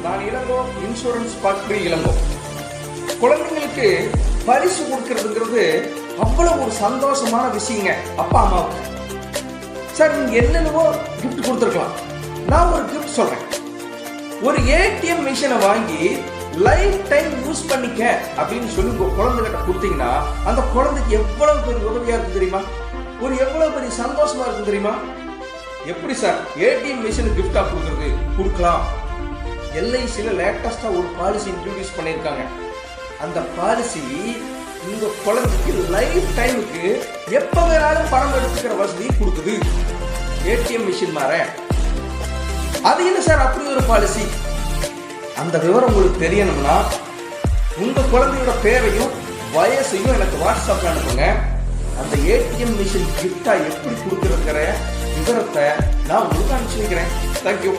நான் இளங்கோ, இன்சூரன்ஸ் பார்ட்ரி இளங்கோ. குழந்தைங்களுக்கு பரிசு கொடுக்கறதுங்கிறது அவ்வளவு ஒரு சந்தோஷமான விஷயங்க. அப்பா அம்மாவுக்கு சார் நீங்க என்னென்னவோ கிஃப்ட் கொடுத்துருக்கலாம். நான் ஒரு கிஃப்ட் சொல்றேன். ஒரு ஏடிஎம் மிஷினை வாங்கி லைஃப் டைம் யூஸ் பண்ணிக்க அப்படின்னு சொல்லி உங்க குழந்தைகிட்ட கொடுத்தீங்கன்னா அந்த குழந்தைக்கு எவ்வளவு பெரிய உதவியா இருக்கு தெரியுமா? ஒரு எவ்வளவு பெரிய சந்தோஷமா இருக்கு தெரியுமா? எப்படி சார் ஏடிஎம் மிஷின் கிஃப்டா கொடுக்கறது? கொடுக்கலாம். எல்ஐசில லேட்டஸ்டா ஒரு பாலிசி இன்ட்ரோடியூஸ் பண்ணிருக்காங்க. அந்த பாலிசி உங்க குழந்தைக்கு லைஃப் டைமுக்கு எப்ப வேணாலும் பணம் எடுத்துக்கிற வசதி கொடுக்குது. ஏடிஎம் மிஷின் மாற அது என்ன சார் அப்படி ஒரு பாலிசி? அந்த விவரம் உங்களுக்கு தெரியணும்னா உங்க குழந்தையோட பேரையும் வயசையும் எனக்கு வாட்ஸ்அப்ல அனுப்புங்க. அந்த ஏடிஎம் மிஷின் கிஃப்டா எப்படி கொடுக்கறதுங்கிற விவரத்தை நான் உங்களுக்கு அனுப்பிச்சு வைக்கிறேன். தேங்க்யூ.